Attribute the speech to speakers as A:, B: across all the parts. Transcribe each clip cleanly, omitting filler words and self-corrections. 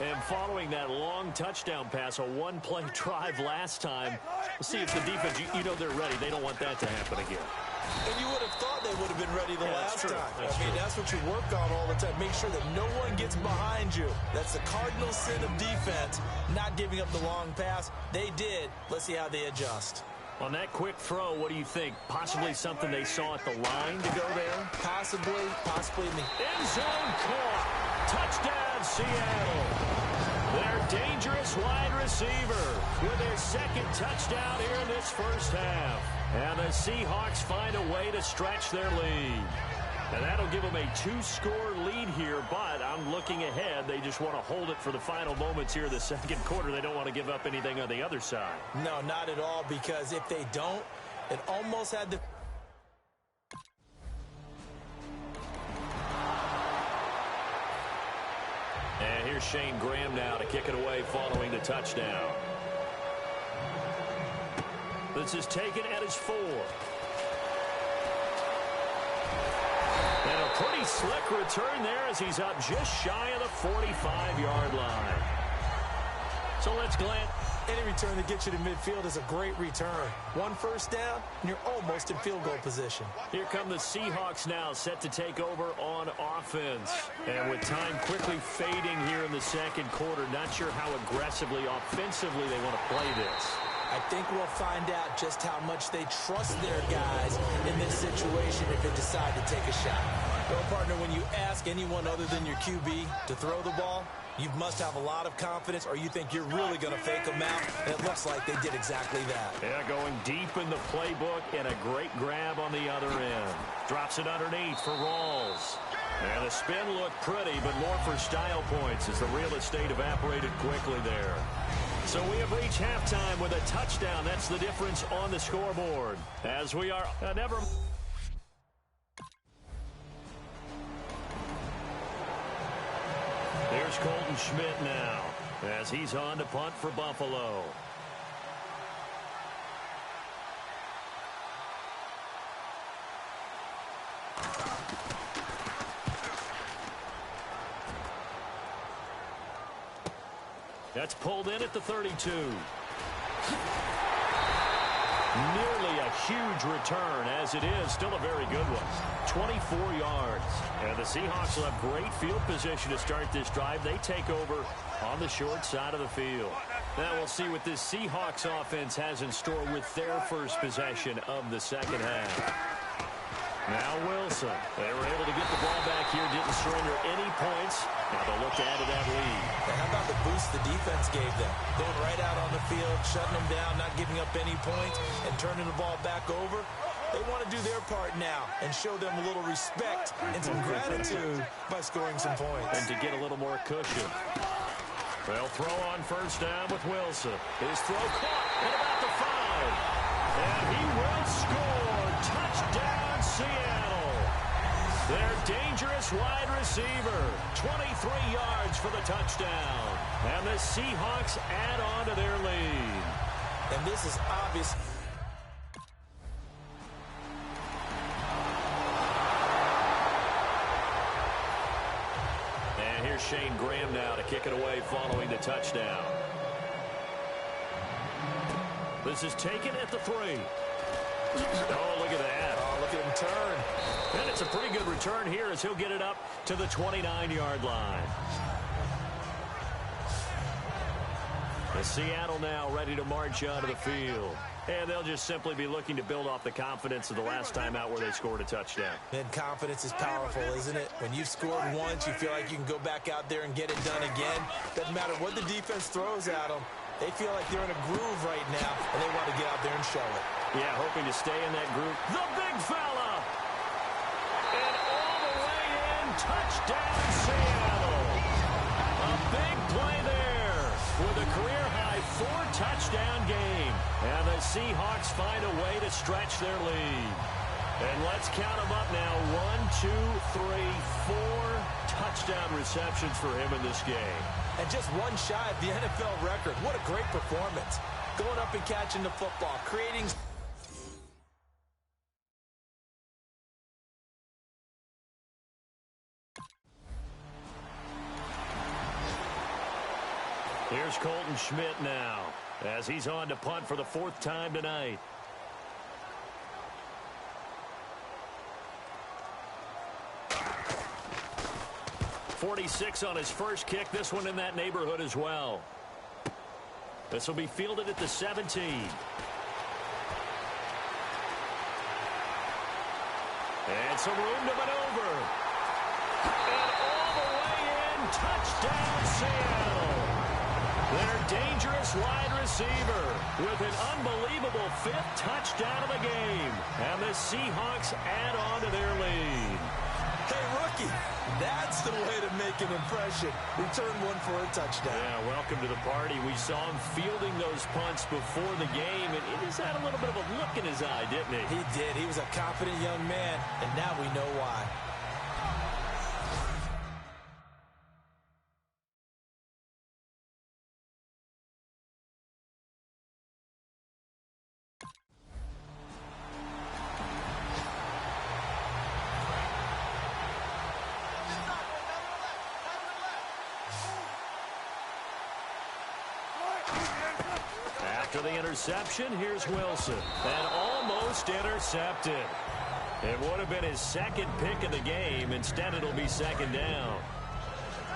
A: And following that long touchdown pass, a one-play drive last time, we'll see if the defense, you know they're ready. They don't want that to happen again.
B: And you would have thought they would have been ready the last time.
A: That's true.
B: That's what you work on all the time. Make sure that no one gets behind you. That's the cardinal sin of defense, not giving up the long pass. They did. Let's see how they adjust.
A: On that quick throw, what do you think? Possibly something they saw at the line to go there?
B: Possibly in the
A: end zone caught. Touchdown, Seattle. Their dangerous wide receiver with their second touchdown here in this first half. And the Seahawks find a way to stretch their lead. And that'll give them a 2-score lead here, but I'm looking ahead. They just want to hold it for the final moments here in the second quarter. They don't want to give up anything on the other side.
B: No, not at all, because if they don't, it almost had the...
A: And here's Shane Graham now to kick it away following the touchdown. This is taken at his 4. And a pretty slick return there as he's up just shy of the 45-yard line. So let's glance.
B: Any return that gets you to midfield is a great return. One first down, and you're almost in field goal position.
A: Here come the Seahawks now, set to take over on offense. And with time quickly fading here in the second quarter, not sure how aggressively, offensively they want to play this.
B: I think we'll find out just how much they trust their guys in this situation if they decide to take a shot. Well, partner, when you ask anyone other than your QB to throw the ball, you must have a lot of confidence, or you think you're really going to fake them out, and it looks like they did exactly that.
A: Yeah, going deep in the playbook, and a great grab on the other end. Drops it underneath for Rawls. And the spin looked pretty, but more for style points as the real estate evaporated quickly there. So we have reached halftime with a touchdown. That's the difference on the scoreboard. As we are never... Here's Colton Schmidt now as he's on to punt for Buffalo. That's pulled in at the 32. Nearly a huge return, as it is still a very good one. 24 yards. And the Seahawks will have great field position to start this drive. They take over on the short side of the field. Now we'll see what this Seahawks offense has in store with their first possession of the second half. Now Wilson. They were able to get the ball back here, didn't surrender any points. Now they'll look to add to that lead.
B: And how about the boost the defense gave them? Going right out on the field, shutting them down, not giving up any points, and turning the ball back over. They want to do their part now and show them a little respect and some gratitude by scoring some points.
A: And to get a little more cushion. They'll throw on first down with Wilson. His throw caught at about the 5. And he will score. Touchdown, Seattle. Their dangerous wide receiver. 23 yards for the touchdown. And the Seahawks add on to their lead.
B: And this is obvious.
A: And here's Shane Graham now to kick it away following the touchdown. This is taken at the 3. Oh, look at that.
B: Oh, look at him turn.
A: And it's a pretty good return here as he'll get it up to the 29-yard line. The Seattle now ready to march onto the field. And they'll just simply be looking to build off the confidence of the last time out where they scored a touchdown.
B: And confidence is powerful, isn't it? When you've scored once, you feel like you can go back out there and get it done again. Doesn't matter what the defense throws at them. They feel like they're in a groove right now, and they want to get out there and show it.
A: Yeah, hoping to stay in that group. The big fella! And all the way in, touchdown Seattle! A big play there with a career-high 4-touchdown game. And the Seahawks find a way to stretch their lead. And let's count them up now. 1, 2, 3, 4 touchdown receptions for him in this game.
B: And just one shy of the NFL record. What a great performance. Going up and catching the football, creating...
A: Here's Colton Schmidt now as he's on to punt for the 4th time tonight. .46 on his first kick. This one in that neighborhood as well. This will be fielded at the 17. And some room to maneuver. And all the way in. Touchdown, Seattle. Their dangerous wide receiver with an unbelievable 5th touchdown of the game. And the Seahawks add on to their lead.
B: Hey, rookie, that's the way to make an impression. Return one for a touchdown.
A: Yeah, welcome to the party. We saw him fielding those punts before the game, and he just had a little bit of a look in his eye, didn't he?
B: He did. He was a confident young man, and now we know why.
A: After the interception, here's Wilson. And almost intercepted. It would have been his 2nd pick of the game. Instead, it'll be 2nd down.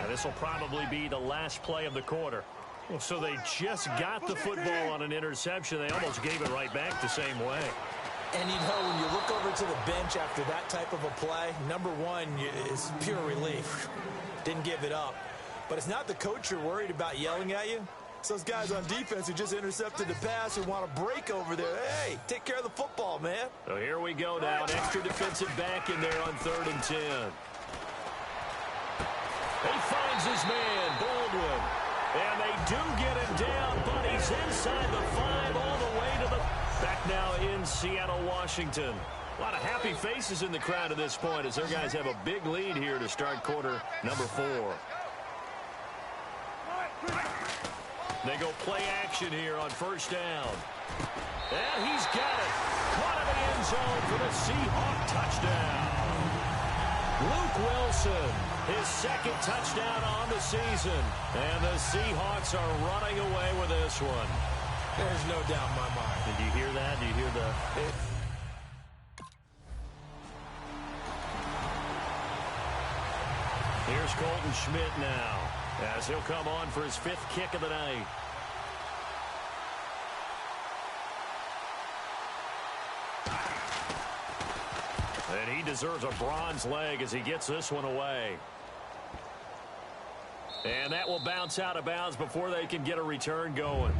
A: And this will probably be the last play of the quarter. Well, so they just got the football on an interception. They almost gave it right back the same way.
B: And, you know, when you look over to the bench after that type of a play, number one is pure relief. Didn't give it up. But it's not the coach you're worried about yelling at you. It's those guys on defense who just intercepted the pass who want to break over there. Hey, take care of the football, man.
A: So here we go now. An extra defensive back in there on 3rd and 10. He finds his man, Baldwin. And they do get him down, but he's inside the 5 all the way to the... Back now in Seattle, Washington. A lot of happy faces in the crowd at this point as their guys have a big lead here to start quarter number 4. They go play action here on 1st down. And he's got it. Caught in the end zone for the Seahawk touchdown. Luke Wilson, his 2nd touchdown on the season. And the Seahawks are running away with this one.
B: There's no doubt in my mind.
A: Did you hear that? Did you hear the... Here's Colton Schmidt now as he'll come on for his 5th kick of the night. And he deserves a bronze leg as he gets this one away. And that will bounce out of bounds before they can get a return going.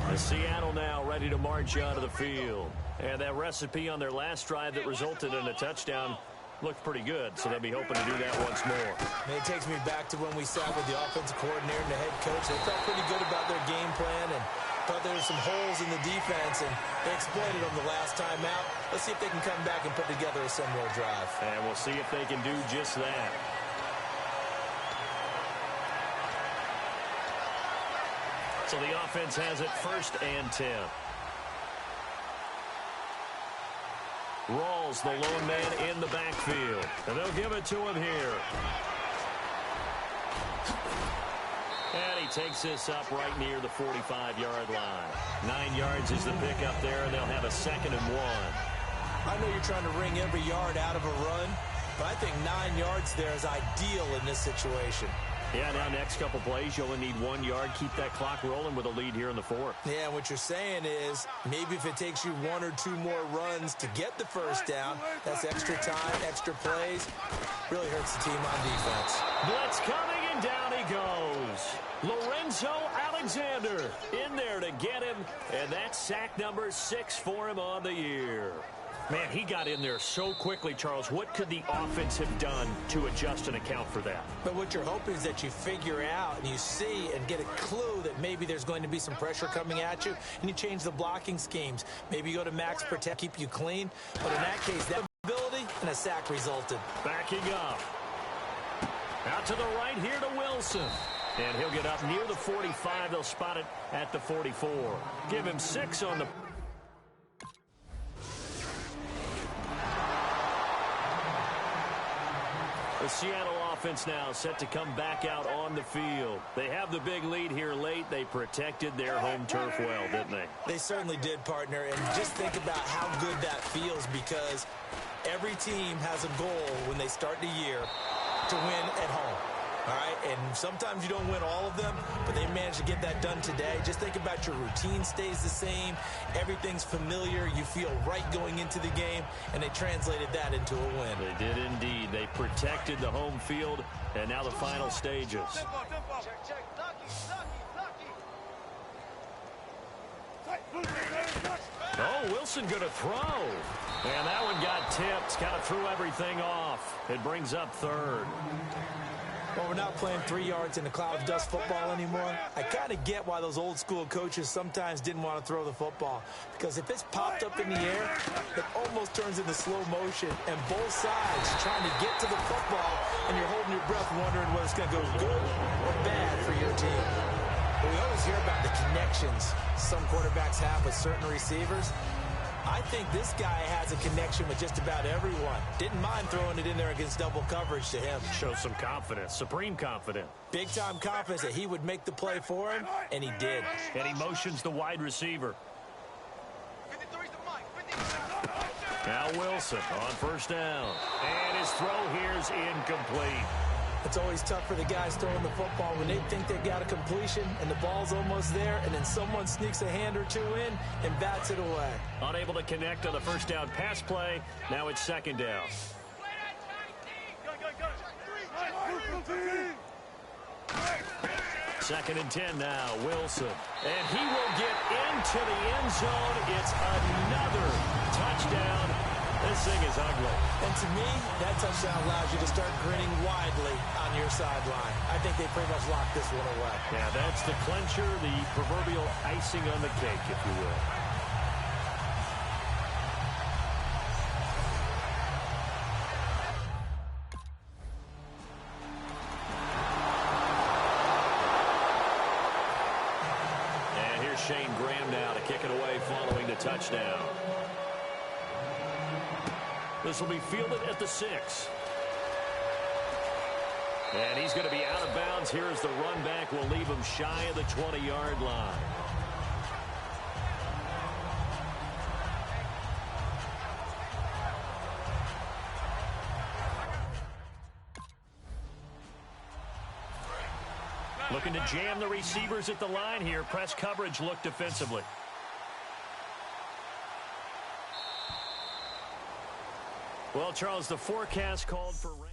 A: The Seattle now ready to march out of the field. And that recipe on their last drive that resulted in a touchdown looked pretty good, so they'll be hoping to do that once more.
B: It takes me back to when we sat with the offensive coordinator and the head coach. They felt pretty good about their game plan and thought there were some holes in the defense, and they exploited them the last time out. Let's see if they can come back and put together a similar drive.
A: And we'll see if they can do just that. So the offense has it 1st and 10. Rawls, the lone man in the backfield. And they'll give it to him here. And he takes this up right near the 45-yard line. 9 yards is the pickup there, and they'll have a 2nd and 1.
B: I know you're trying to wring every yard out of a run, but I think 9 yards there is ideal in this situation.
A: Yeah, now next couple plays, you only need 1 yard. Keep that clock rolling with a lead here in the 4th.
B: Yeah, what you're saying is maybe if it takes you 1 or 2 more runs to get the 1st down, that's extra time, extra plays. Really hurts the team on defense.
A: Blitz coming, and down he goes. Lorenzo Alexander in there to get him, and that's sack number 6 for him on the year. Man, he got in there so quickly, Charles. What could the offense have done to adjust and account for that?
B: But what you're hoping is that you figure out and you see and get a clue that maybe there's going to be some pressure coming at you, and you change the blocking schemes. Maybe you go to max protect, keep you clean. But in that case, that ability and a sack resulted.
A: Backing up. Out to the right here to Wilson. And he'll get up near the 45. They'll spot it at the 44. Give him 6 on the... The Seattle offense now set to come back out on the field. They have the big lead here late. They protected their home turf well, didn't they?
B: They certainly did, partner. And just think about how good that feels, because every team has a goal when they start the year to win at home. All right, and sometimes you don't win all of them, but they managed to get that done today. Just think about your routine stays the same. Everything's familiar. You feel right going into the game, and they translated that into a win.
A: They did indeed. They protected the home field, and now the final stages. Oh, Wilson going to throw. And that one got tipped. Kind of threw everything off. It brings up third.
B: Well, we're not playing 3 yards in a cloud of dust football anymore. I kind of get why those old school coaches sometimes didn't want to throw the football. Because if it's popped up in the air, it almost turns into slow motion. And both sides trying to get to the football, and you're holding your breath wondering whether it's going to go good or bad for your team. But we always hear about the connections some quarterbacks have with certain receivers. I think this guy has a connection with just about everyone. Didn't mind throwing it in there against double coverage to him.
A: Shows some confidence, supreme confidence.
B: Big-time confidence that he would make the play for him, and he did.
A: And he motions the wide receiver. Now Wilson on first down. And his throw here is incomplete.
B: It's always tough for the guys throwing the football when they think they've got a completion and the ball's almost there, and then someone sneaks a hand or two in and bats it away.
A: Unable to connect on the first down pass play. Now it's second down. Second and 10 now, Wilson. And he will get into the end zone. It's another touchdown. This thing is ugly.
B: And to me, that touchdown allows you to start grinning widely on your sideline. I think they pretty much locked this one away.
A: Yeah, that's the clincher, the proverbial icing on the cake, if you will. And here's Shane Graham now to kick it away following the touchdown. This will be fielded at the 6. And he's going to be out of bounds here as the run back will leave him shy of the 20-yard line. Looking to jam the receivers at the line here. Press coverage look defensively. Well, Charles, the forecast called for rain.